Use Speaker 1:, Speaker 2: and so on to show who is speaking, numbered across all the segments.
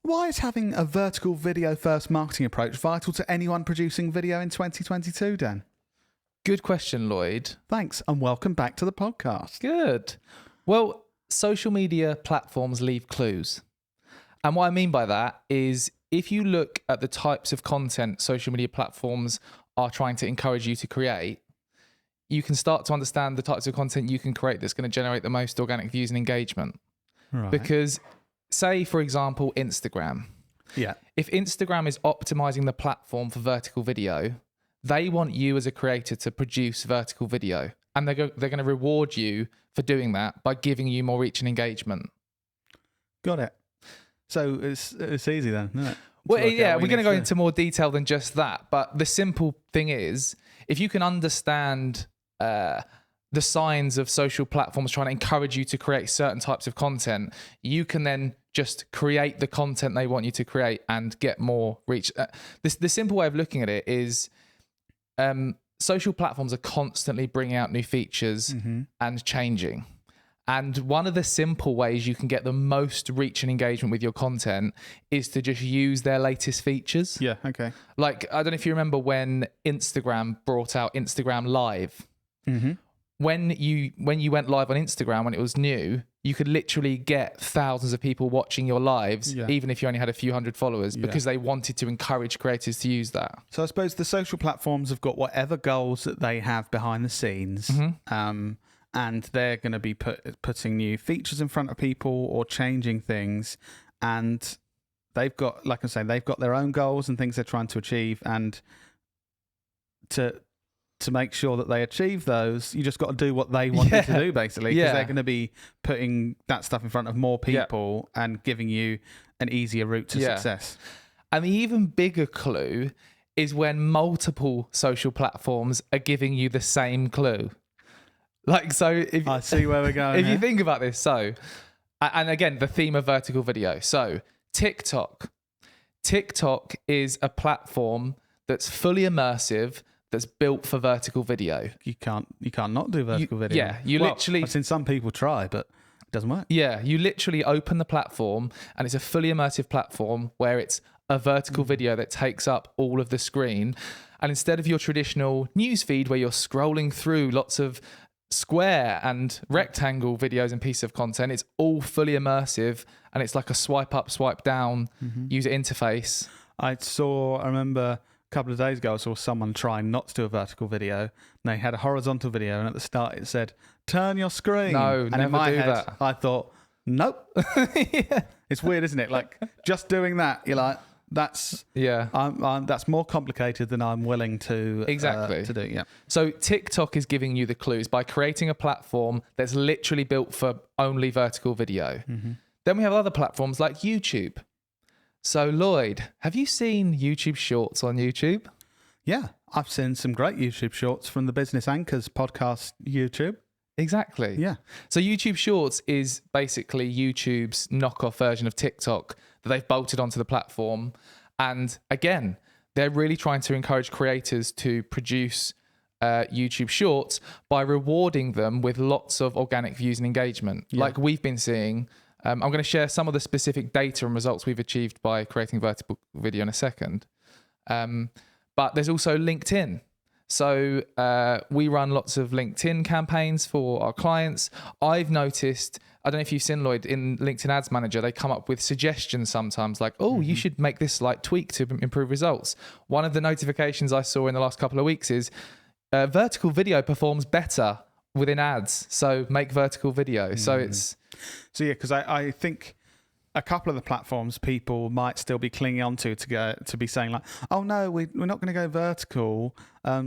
Speaker 1: Why is having a vertical video-first marketing approach vital to anyone producing video in 2022, Dan?
Speaker 2: Good question, Lloyd.
Speaker 1: Thanks, and welcome back to the podcast.
Speaker 2: Good. Well, social media platforms leave clues. And what I mean by that is if you look at the types of content social media platforms are trying to encourage you to create, you can start to understand the types of content you can create that's going to generate the most organic views and engagement.
Speaker 1: Right.
Speaker 2: Because say, for example, Instagram.
Speaker 1: Yeah.
Speaker 2: If Instagram is optimizing the platform for vertical video, they want you as a creator to produce vertical video. And they're going to reward you for doing that by giving you more reach and engagement.
Speaker 1: Got it. So it's easy then, isn't it?
Speaker 2: Well, yeah, we're going to go into more detail than just that. But the simple thing is, if you can understand the signs of social platforms trying to encourage you to create certain types of content, you can then just create the content they want you to create and get more reach. The simple way of looking at it is social platforms are constantly bringing out new features and changing. And one of the simple ways you can get the most reach and engagement with your content is to just use their latest features.
Speaker 1: Yeah, okay.
Speaker 2: Like, I don't know if you remember when Instagram brought out Instagram Live.
Speaker 1: Mm-hmm.
Speaker 2: When you went live on Instagram, when it was new, you could literally get thousands of people watching your lives, even if you only had a few hundred followers, because they wanted to encourage creators to use that.
Speaker 1: So I suppose the social platforms have got whatever goals that they have behind the scenes, and they're going to be putting new features in front of people or changing things, and they've got, like I say, they've got their own goals and things they're trying to achieve, and to make sure that they achieve those, you just got to do what they want you to do, basically, because they're going to be putting that stuff in front of more people and giving you an easier route to success.
Speaker 2: And the even bigger clue is when multiple social platforms are giving you the same clue. Like, so if
Speaker 1: I see where we're going.
Speaker 2: If you think about this, so, and again, the theme of vertical video. So TikTok is a platform that's fully immersive, that's built for vertical video.
Speaker 1: You can't not do vertical video.
Speaker 2: Yeah, literally.
Speaker 1: I've seen some people try, but it doesn't work.
Speaker 2: Yeah, you literally open the platform, and it's a fully immersive platform where it's a vertical video that takes up all of the screen. And instead of your traditional news feed where you're scrolling through lots of square and rectangle videos and pieces of content, it's all fully immersive, and it's like a swipe up, swipe down user interface.
Speaker 1: I remember a couple of days ago, I saw someone trying not to do a vertical video, and they had a horizontal video, and at the start it said, turn your screen.
Speaker 2: No,
Speaker 1: and
Speaker 2: never
Speaker 1: in my
Speaker 2: do
Speaker 1: head,
Speaker 2: that.
Speaker 1: I thought, nope. It's weird, isn't it? Like, just doing that, you're like, that's more complicated than I'm willing to to do. Yeah.
Speaker 2: So TikTok is giving you the clues by creating a platform that's literally built for only vertical video. Then we have other platforms like YouTube. So Lloyd, have you seen YouTube Shorts on YouTube?
Speaker 1: Yeah, I've seen some great YouTube Shorts from the Business Anchors podcast YouTube.
Speaker 2: Exactly.
Speaker 1: Yeah.
Speaker 2: So YouTube Shorts is basically YouTube's knockoff version of TikTok that they've bolted onto the platform. And again, they're really trying to encourage creators to produce YouTube Shorts by rewarding them with lots of organic views and engagement, like we've been seeing. I'm going to share some of the specific data and results we've achieved by creating vertical video in a second. But there's also LinkedIn. So we run lots of LinkedIn campaigns for our clients. I've noticed, I don't know if you've seen, Lloyd, in LinkedIn Ads Manager, they come up with suggestions sometimes like, oh, you should make this slight tweak to improve results. One of the notifications I saw in the last couple of weeks is vertical video performs better within ads. So make vertical video. So it's...
Speaker 1: So yeah, because I think a couple of the platforms people might still be clinging on to be saying like, oh no, we're not going to go vertical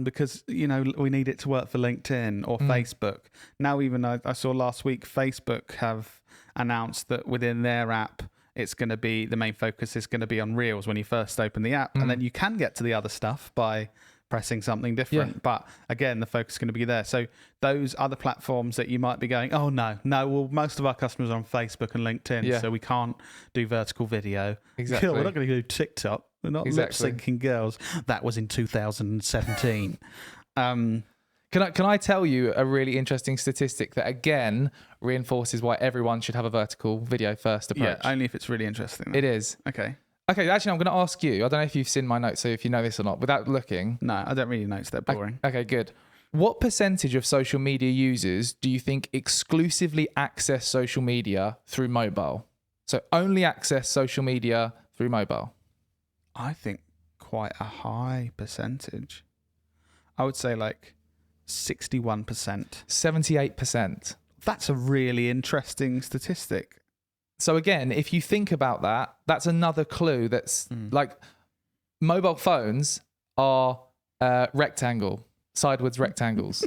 Speaker 1: because we need it to work for LinkedIn or Facebook. Now even I saw last week Facebook have announced that within their app it's going to be, the main focus is going to be on Reels when you first open the app, and then you can get to the other stuff by pressing something different, but again the focus is going to be there. So those other platforms that you might be going, oh no, well most of our customers are on Facebook and LinkedIn, so we can't do vertical video.
Speaker 2: Exactly.
Speaker 1: We're not going to do TikTok, we're not lip syncing girls. That was in 2017.
Speaker 2: Can I tell you a really interesting statistic that again reinforces why everyone should have a vertical video first approach?
Speaker 1: Yeah, only if it's really interesting. Then.
Speaker 2: It is.
Speaker 1: Okay.
Speaker 2: Okay, actually, I'm going to ask you. I don't know if you've seen my notes, so if you know this or not, without looking.
Speaker 1: No, I don't really notice. They're boring.
Speaker 2: Okay, good. What percentage of social media users do you think exclusively access social media through mobile? So only access social media through mobile.
Speaker 1: I think quite a high percentage. I would say like 61%.
Speaker 2: 78%.
Speaker 1: That's a really interesting statistic.
Speaker 2: So again, if you think about that, that's another clue that's like mobile phones are sideways rectangles.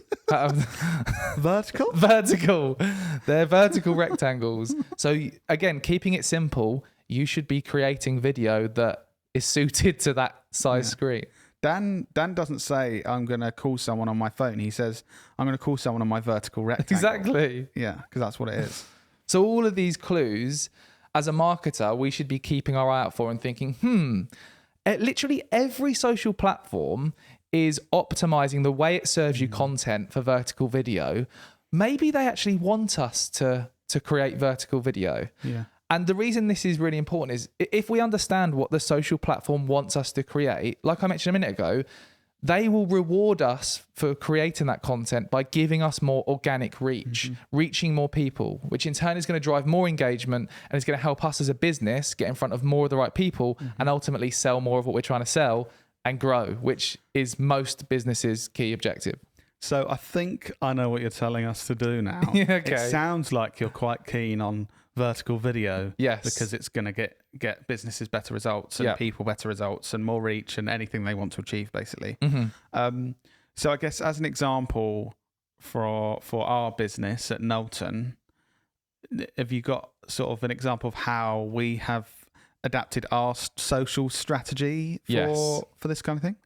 Speaker 1: Vertical?
Speaker 2: Vertical. They're vertical rectangles. So again, keeping it simple, you should be creating video that is suited to that size screen.
Speaker 1: Dan doesn't say, I'm going to call someone on my phone. He says, I'm going to call someone on my vertical rectangle.
Speaker 2: Exactly.
Speaker 1: Yeah, because that's what it is.
Speaker 2: So all of these clues, as a marketer, we should be keeping our eye out for and thinking, literally every social platform is optimizing the way it serves you content for vertical video. Maybe they actually want us to create vertical video.
Speaker 1: Yeah.
Speaker 2: And the reason this is really important is if we understand what the social platform wants us to create, like I mentioned a minute ago, they will reward us for creating that content by giving us more organic reach, reaching more people, which in turn is going to drive more engagement and is going to help us as a business get in front of more of the right people and ultimately sell more of what we're trying to sell and grow, which is most businesses' key objective.
Speaker 1: So I think I know what you're telling us to do now.
Speaker 2: Okay.
Speaker 1: It sounds like you're quite keen on vertical video.
Speaker 2: Yes.
Speaker 1: Because it's going to get businesses better results and people better results and more reach and anything they want to achieve, basically. So I guess as an example for our business at Knowlton, have you got sort of an example of how we have adapted our social strategy for this kind of thing?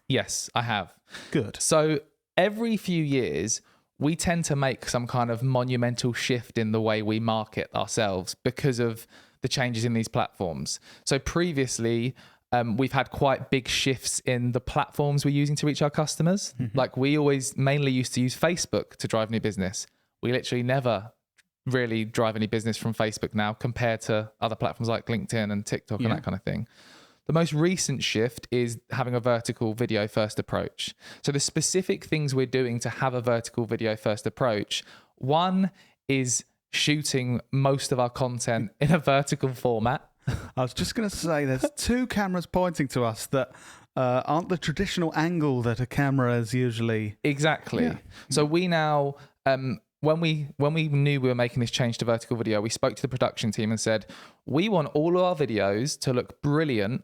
Speaker 2: Yes, I have.
Speaker 1: Good.
Speaker 2: So every few years, we tend to make some kind of monumental shift in the way we market ourselves because of the changes in these platforms. So previously, we've had quite big shifts in the platforms we're using to reach our customers. Like we always mainly used to use Facebook to drive new business. We literally never really drive any business from Facebook now compared to other platforms like LinkedIn and TikTok and that kind of thing. The most recent shift is having a vertical video first approach. So the specific things we're doing to have a vertical video first approach, one is shooting most of our content in a vertical format.
Speaker 1: I was just going to say there's two cameras pointing to us that aren't the traditional angle that a camera is usually.
Speaker 2: Exactly. Yeah. So we now, when we knew we were making this change to vertical video, we spoke to the production team and said, we want all of our videos to look brilliant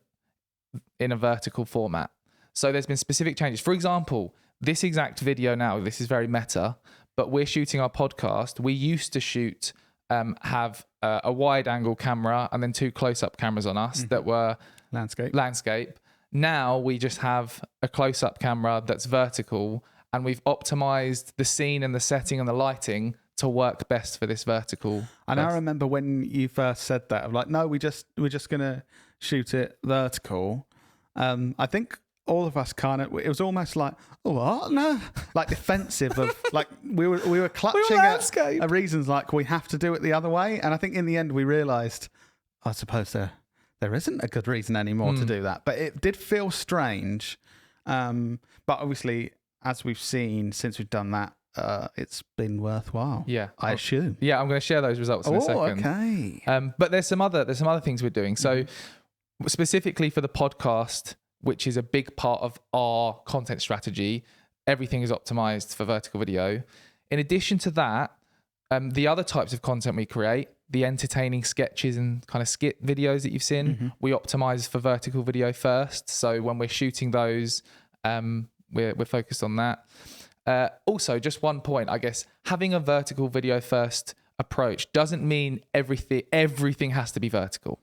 Speaker 2: in a vertical format. So there's been specific changes. For example, this exact video now, this is very meta, but we're shooting our podcast. We used to shoot, have a wide angle camera and then two close-up cameras on us that were landscape. Now we just have a close-up camera that's vertical and we've optimized the scene and the setting and the lighting to work best for this vertical.
Speaker 1: And I remember when you first said that, I'm like, no, we're just gonna shoot it vertical. I think all of us kind of, it was almost like, oh, what? No, like defensive of like we were clutching at reasons like we have to do it the other way. And I think in the end we realised, I suppose there isn't a good reason anymore to do that. But it did feel strange. But obviously, as we've seen since we've done that, it's been worthwhile.
Speaker 2: Yeah,
Speaker 1: I assume.
Speaker 2: Yeah, I'm going to share those results in a second.
Speaker 1: Okay.
Speaker 2: But there's some other things we're doing. So specifically for the podcast, which is a big part of our content strategy, everything is optimized for vertical video. In addition to that, the other types of content we create, the entertaining sketches and kind of skit videos that you've seen, we optimize for vertical video first. So when we're shooting those, we're focused on that. Also, just one point, I guess, having a vertical video first approach doesn't mean everything has to be vertical.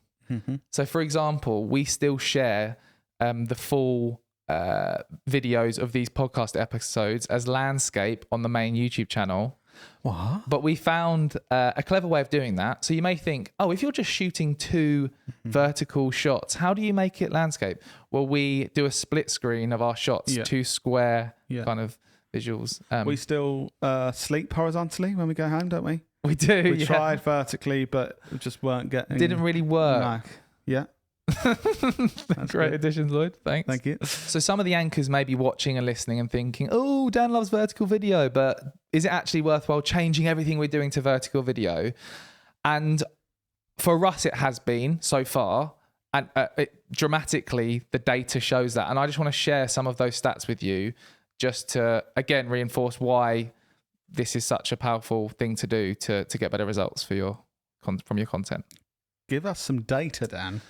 Speaker 2: So for example, we still share the full videos of these podcast episodes as landscape on the main YouTube channel.
Speaker 1: What?
Speaker 2: But we found a clever way of doing that. So you may think, oh, if you're just shooting two vertical shots, how do you make it landscape? Well, we do a split screen of our shots, two square kind of visuals.
Speaker 1: We still sleep horizontally when we go home, don't we?
Speaker 2: We do.
Speaker 1: We tried vertically, but we just weren't getting.
Speaker 2: Didn't really work.
Speaker 1: No. Yeah.
Speaker 2: That's great additions, Lloyd. Thanks.
Speaker 1: Thank you.
Speaker 2: So some of the anchors may be watching and listening and thinking, oh, Dan loves vertical video, but is it actually worthwhile changing everything we're doing to vertical video? And for us, it has been so far. And dramatically, the data shows that. And I just want to share some of those stats with you just to, again, reinforce why this is such a powerful thing to do to get better results for from your content.
Speaker 1: Give us some data, Dan.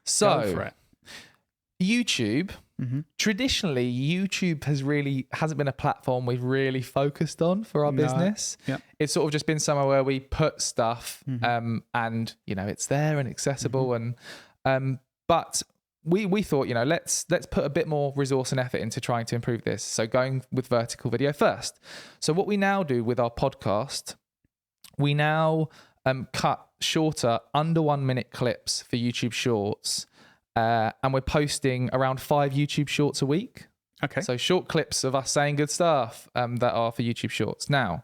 Speaker 2: So,
Speaker 1: Go for it.
Speaker 2: YouTube, traditionally, YouTube hasn't been a platform we've really focused on for our business.
Speaker 1: Yep.
Speaker 2: It's sort of just been somewhere where we put stuff and, it's there and accessible. But we thought, let's put a bit more resource and effort into trying to improve this. So going with vertical video first. So what we now do with our podcast, we now cut shorter, under 1 minute clips for YouTube Shorts. And we're posting around 5 YouTube Shorts a week.
Speaker 1: Okay.
Speaker 2: So short clips of us saying good stuff that are for YouTube Shorts. Now,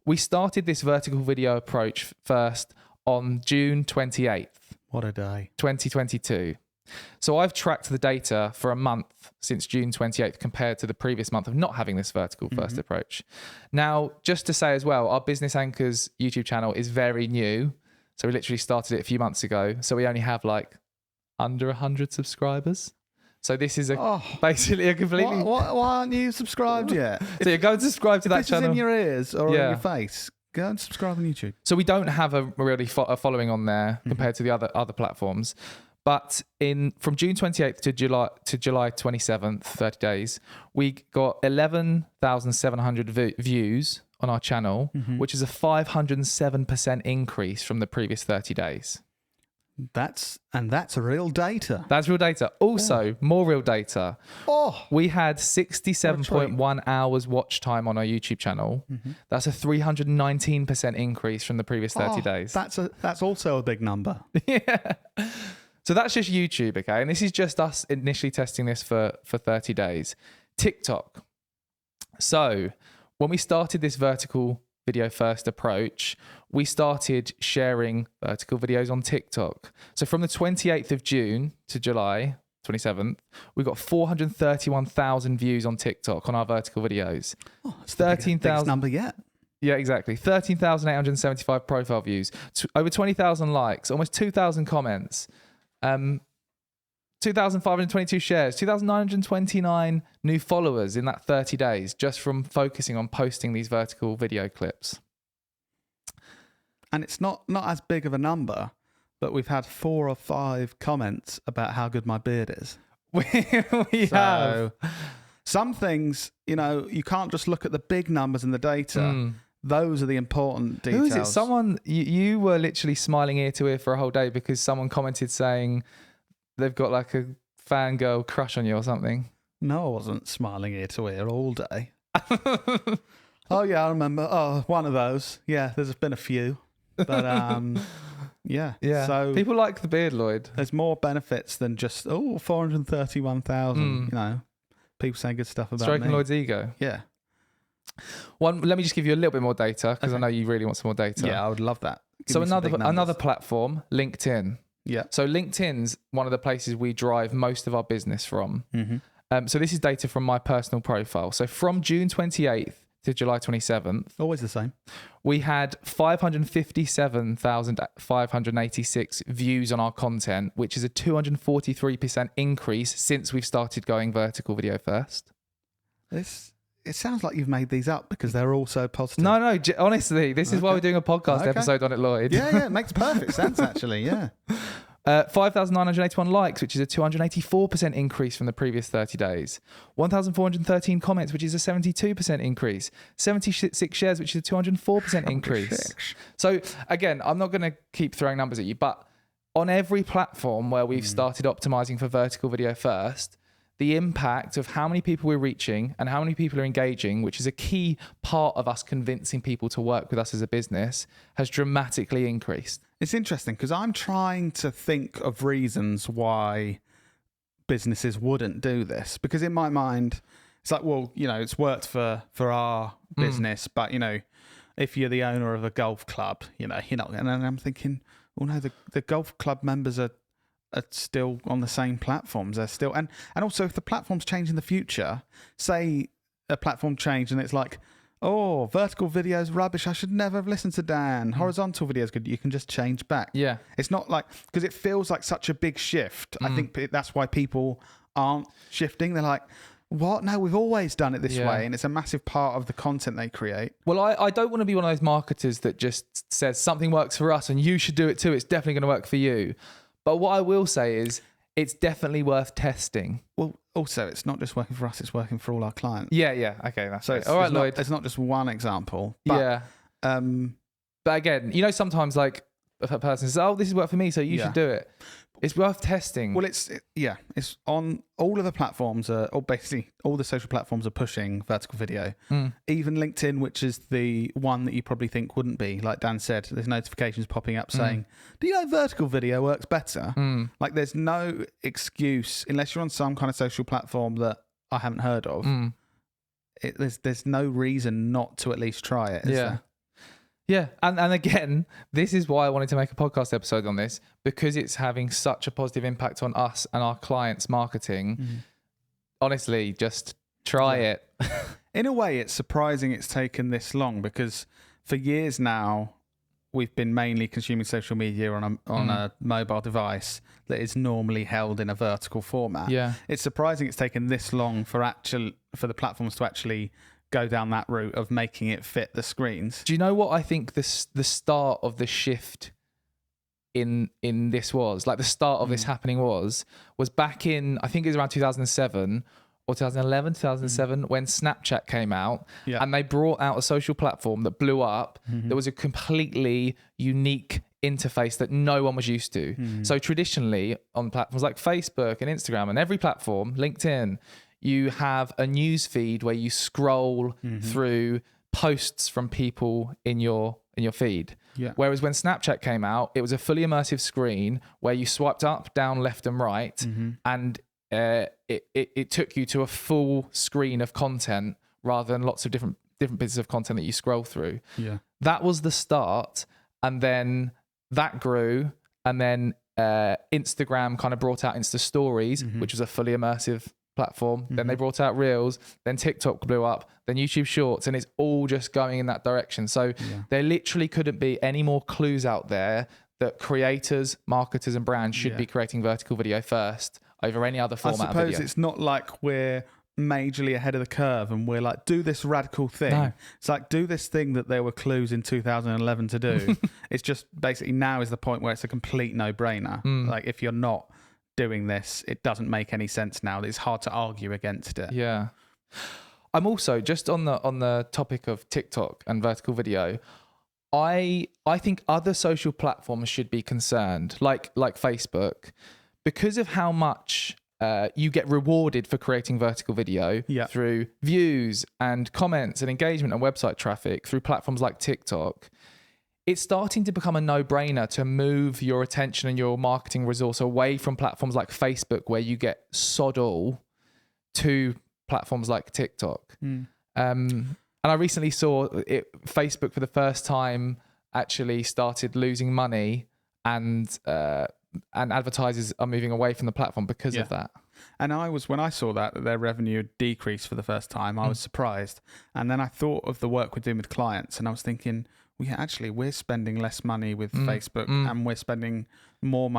Speaker 2: we started this vertical video approach first on June 28th.
Speaker 1: What a day.
Speaker 2: 2022. So I've tracked the data for a month since June 28th compared to the previous month of not having this vertical first approach. Now, just to say as well, our Business Anchors YouTube channel is very new. So we literally started it a few months ago. So we only have under 100 subscribers. So this is basically a completely...
Speaker 1: Why aren't you subscribed yet?
Speaker 2: So you go and subscribe to that
Speaker 1: this
Speaker 2: channel.
Speaker 1: Is in your ears or in your face. Go and subscribe on YouTube.
Speaker 2: So we don't have a really a following on there compared to the other platforms. But from June 28th to July 27th, 30 days, we got 11,700 views on our channel, which is a 507% increase from the previous 30 days.
Speaker 1: That's real data.
Speaker 2: That's real data. Also, more real data. We had 67.1 hours watch time on our YouTube channel. That's a 319% increase from the previous 30 days.
Speaker 1: That's also a big number.
Speaker 2: Yeah. So that's just YouTube, okay? And this is just us initially testing this for 30 days. TikTok. So when we started this vertical video first approach, we started sharing vertical videos on TikTok. So from the 28th of June to July 27th, we got 431,000 views on TikTok on our vertical videos.
Speaker 1: It's 13,000 biggest number yet.
Speaker 2: Yeah, exactly. 13,875 profile views, over 20,000 likes, almost 2,000 comments. 2,522 shares, 2,929 new followers in that 30 days just from focusing on posting these vertical video clips.
Speaker 1: And it's not as big of a number, but we've had 4 or 5 comments about how good my beard is.
Speaker 2: We have.
Speaker 1: Some things, you can't just look at the big numbers in the data. Those are the important details.
Speaker 2: Who is it? Someone, you were literally smiling ear to ear for a whole day because someone commented saying they've got a fangirl crush on you or something.
Speaker 1: No, I wasn't smiling ear to ear all day. Oh, yeah, I remember. Oh, one of those. Yeah, there's been a few. But, yeah. So
Speaker 2: people like the beard, Lloyd.
Speaker 1: There's more benefits than just, 431,000, people saying good stuff about
Speaker 2: Stroking
Speaker 1: me.
Speaker 2: Lloyd's ego.
Speaker 1: Yeah.
Speaker 2: Let me just give you a little bit more data because I know you really want some more data.
Speaker 1: Yeah, I would love that.
Speaker 2: So another platform, LinkedIn.
Speaker 1: Yeah.
Speaker 2: So LinkedIn's one of the places we drive most of our business from. So this is data from my personal profile. So from June 28th to July 27th.
Speaker 1: Always the same.
Speaker 2: We had 557,586 views on our content, which is a 243% increase since we've started going vertical video first.
Speaker 1: It sounds like you've made these up because they're all so positive.
Speaker 2: No, honestly, this is why we're doing a podcast episode on it, Lloyd.
Speaker 1: Yeah, it makes perfect sense, actually, yeah.
Speaker 2: 5,981 likes, which is a 284% increase from the previous 30 days. 1,413 comments, which is a 72% increase. 76 shares, which is a 204% increase. So, again, I'm not going to keep throwing numbers at you, but on every platform where we've started optimizing for vertical video first, the impact of how many people we're reaching and how many people are engaging, which is a key part of us convincing people to work with us as a business, has dramatically increased.
Speaker 1: It's interesting because I'm trying to think of reasons why businesses wouldn't do this. Because in my mind, It's like, well, it's worked for our business, but if you're the owner of a golf club, you're not. And I'm thinking, well, no, the golf club members are still on the same platforms. They're still, and also if the platforms change in the future, say a platform changed and it's like, oh, vertical video's rubbish, I should never have listened to Dan. Horizontal video's good. You can just change back.
Speaker 2: Yeah.
Speaker 1: It's not like, because it feels like such a big shift. I think that's why people aren't shifting. They're like, what? No, we've always done it this way. And it's a massive part of the content they create.
Speaker 2: Well, I don't want to be one of those marketers that just says something works for us and you should do it too. It's definitely going to work for you. But what I will say is it's definitely worth testing.
Speaker 1: Well, also, it's not just working for us, it's working for all our clients.
Speaker 2: Yeah. Okay, that's
Speaker 1: so
Speaker 2: it. All right, Lloyd.
Speaker 1: It's not just one example. But,
Speaker 2: but again, sometimes like if a person says, oh, this has worked for me, so you should do it. It's worth testing.
Speaker 1: Well, it's on all of the platforms, or basically all the social platforms are pushing vertical video. Even LinkedIn, which is the one that you probably think wouldn't be, like Dan said, there's notifications popping up saying, do you know vertical video works better? Like there's no excuse, unless you're on some kind of social platform that I haven't heard of, there's no reason not to at least try it, is there?
Speaker 2: Yeah, and again, this is why I wanted to make a podcast episode on this, because it's having such a positive impact on us and our clients' marketing. Honestly, just try it.
Speaker 1: In a way, it's surprising it's taken this long, because for years now, we've been mainly consuming social media on a mobile device that is normally held in a vertical format.
Speaker 2: Yeah,
Speaker 1: it's surprising it's taken this long for the platforms to actually go down that route of making it fit the screens.
Speaker 2: Do you know what I think the start of the shift in this was? Like the start of this happening was back in, I think it was around 2007 or 2007 when Snapchat came out, and they brought out a social platform that blew up. There was a completely unique interface that no one was used to. So traditionally on platforms like Facebook and Instagram and every platform, LinkedIn, you have a news feed where you scroll through posts from people in your feed.
Speaker 1: Yeah.
Speaker 2: Whereas when Snapchat came out, it was a fully immersive screen where you swiped up, down, left, and right, and it took you to a full screen of content rather than lots of different bits of content that you scroll through.
Speaker 1: Yeah.
Speaker 2: That was the start, and then that grew, and then Instagram kind of brought out Insta Stories, which was a fully immersive platform. Then they brought out Reels, then TikTok blew up, then YouTube Shorts, and it's all just going in that direction. So there literally couldn't be any more clues out there that creators, marketers, and brands should be creating vertical video first over any other format of video.
Speaker 1: I suppose it's not like we're majorly ahead of the curve and we're like, do this radical thing.
Speaker 2: No.
Speaker 1: It's like, do this thing that there were clues in 2011 to do. It's just basically now is the point where it's a complete no-brainer. Like if you're not doing this, it doesn't make any sense now. It's hard to argue against it.
Speaker 2: Yeah. I'm also just on the topic of TikTok and vertical video. I think other social platforms should be concerned, like Facebook, because of how much you get rewarded for creating vertical video through views and comments and engagement and website traffic through platforms like TikTok. It's starting to become a no-brainer to move your attention and your marketing resource away from platforms like Facebook, where you get sod all, to platforms like TikTok. And I recently saw Facebook for the first time actually started losing money, and advertisers are moving away from the platform because of that.
Speaker 1: And when I saw that their revenue decreased for the first time, I was surprised. And then I thought of the work we're doing with clients, and I was thinking, we're spending less money with Facebook, and we're spending more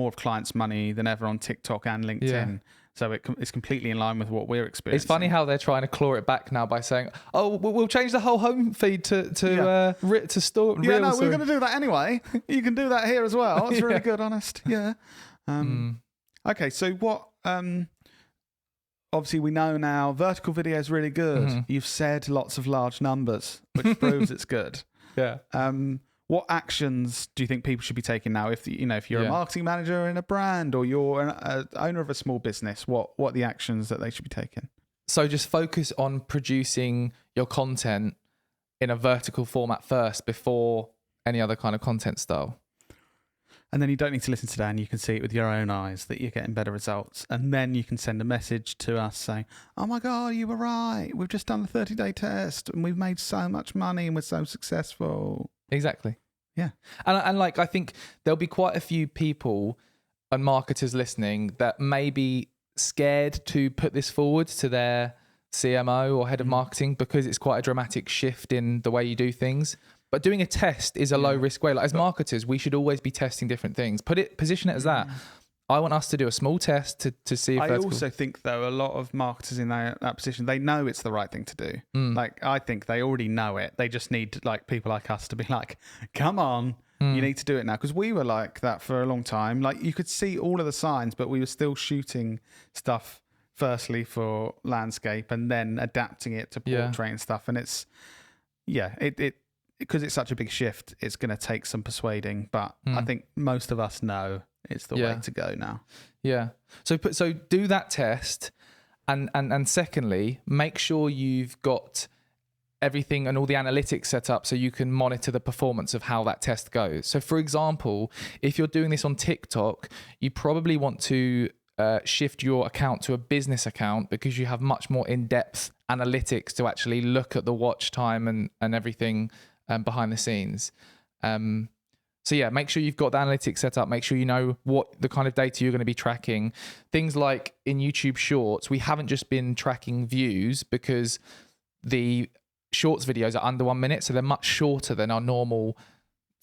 Speaker 1: of clients' money than ever on TikTok and LinkedIn. Yeah. So it's completely in line with what we're experiencing.
Speaker 2: It's funny how they're trying to claw it back now by saying, "Oh, we'll change the whole home feed to store."
Speaker 1: Yeah, no, we're going to do that anyway. You can do that here as well. It's really good, honest. Yeah. Okay, so what? Obviously, we know now vertical video is really good. You've said lots of large numbers, which proves it's good.
Speaker 2: Yeah.
Speaker 1: What actions do you think people should be taking now? If you're a marketing manager in a brand, or you're an owner of a small business, what are the actions that they should be taking?
Speaker 2: So just focus on producing your content in a vertical format first before any other kind of content style.
Speaker 1: And then you don't need to listen to that, and you can see it with your own eyes that you're getting better results. And then you can send a message to us saying, oh my God, you were right. We've just done the 30-day test and we've made so much money and we're so successful.
Speaker 2: Exactly.
Speaker 1: Yeah.
Speaker 2: And like, I think there'll be quite a few people and marketers listening that may be scared to put this forward to their CMO or head of marketing because it's quite a dramatic shift in the way you do things. But doing a test is a low risk way. Like as marketers, we should always be testing different things. Position it as that. I want us to do a small test to see if
Speaker 1: I
Speaker 2: that's
Speaker 1: also think, though, a lot of marketers in that position, they know it's the right thing to do. Like, I think they already know it. They just need like people like us to be like, come on, you need to do it now. Because we were like that for a long time. Like, you could see all of the signs, but we were still shooting stuff firstly for landscape and then adapting it to portrait and stuff. And it's, because it's such a big shift, it's going to take some persuading. But I think most of us know it's the way to go now.
Speaker 2: Yeah. So do that test, and secondly, make sure you've got everything and all the analytics set up so you can monitor the performance of how that test goes. So, for example, if you're doing this on TikTok, you probably want to shift your account to a business account because you have much more in-depth analytics to actually look at the watch time and everything behind the scenes. So yeah, make sure you've got the analytics set up. Make sure you know what the kind of data you're going to be tracking. Things like in YouTube Shorts, we haven't just been tracking views because the Shorts videos are under 1 minute, so they're much shorter than our normal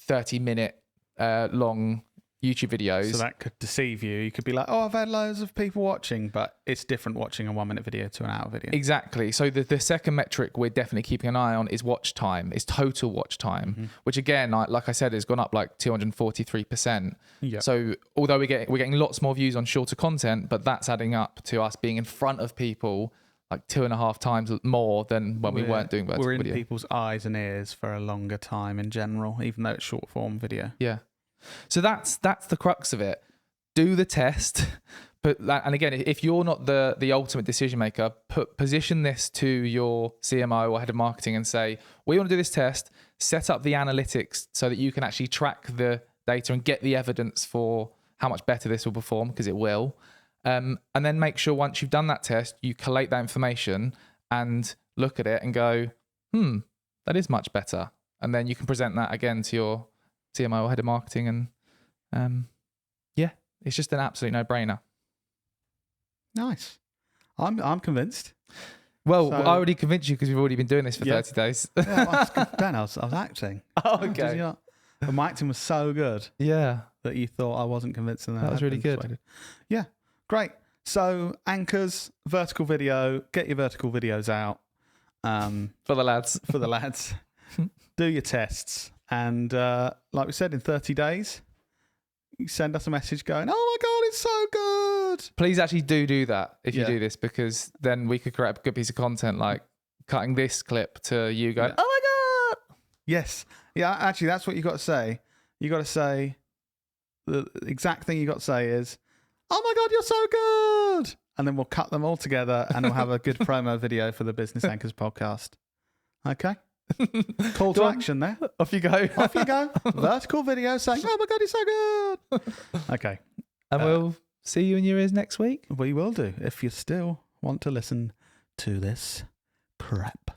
Speaker 2: 30-minute long YouTube videos.
Speaker 1: So that could deceive you. You could be like, oh, I've had loads of people watching, but it's different watching a 1 minute video to an hour video.
Speaker 2: Exactly. So the second metric we're definitely keeping an eye on is watch time, is total watch time, which again, like I said, has gone up like 243%.
Speaker 1: Yep.
Speaker 2: So although we're getting lots more views on shorter content, but that's adding up to us being in front of people like 2.5 times more than when we weren't doing vertical
Speaker 1: video. We're in
Speaker 2: video.
Speaker 1: people's eyes and ears for a longer time in general, even though it's short form video.
Speaker 2: Yeah. So that's the crux of it. Do the test, and again, if you're not the ultimate decision maker, position this to your CMO or head of marketing and say, we want to do this test. Set up the analytics so that you can actually track the data and get the evidence for how much better this will perform, because it will. And then make sure once you've done that test, you collate that information and look at it and go, that is much better. And then you can present that again to your CMO or head of marketing, and it's just an absolute no-brainer.
Speaker 1: Nice. I'm convinced.
Speaker 2: Well, I already convinced you because we've already been doing this for 30 days.
Speaker 1: Yeah, well, that's good. Ben, I was acting.
Speaker 2: Oh, okay.
Speaker 1: But my acting was so good.
Speaker 2: Yeah.
Speaker 1: That you thought I wasn't convincing.
Speaker 2: That was really good.
Speaker 1: Persuaded. Yeah, great. So anchors, vertical video. Get your vertical videos out.
Speaker 2: For the lads.
Speaker 1: For the lads. Do your tests. And like we said, in 30 days, you send us a message going, oh my God, it's so good.
Speaker 2: Please actually do that if you do this, because then we could create a good piece of content like cutting this clip to you going, oh my God.
Speaker 1: Yes. Yeah, actually, that's what you got to say. You got to say, the exact thing you got to say is, oh my God, you're so good. And then we'll cut them all together and we'll have a good promo video for the Business Anchors podcast. Okay? Call to action there.
Speaker 2: Off you go.
Speaker 1: Off you go. Vertical video saying, oh my God, you're so good. Okay.
Speaker 2: And we'll see you in your ears next week.
Speaker 1: We will do, if you still want to listen to this crap.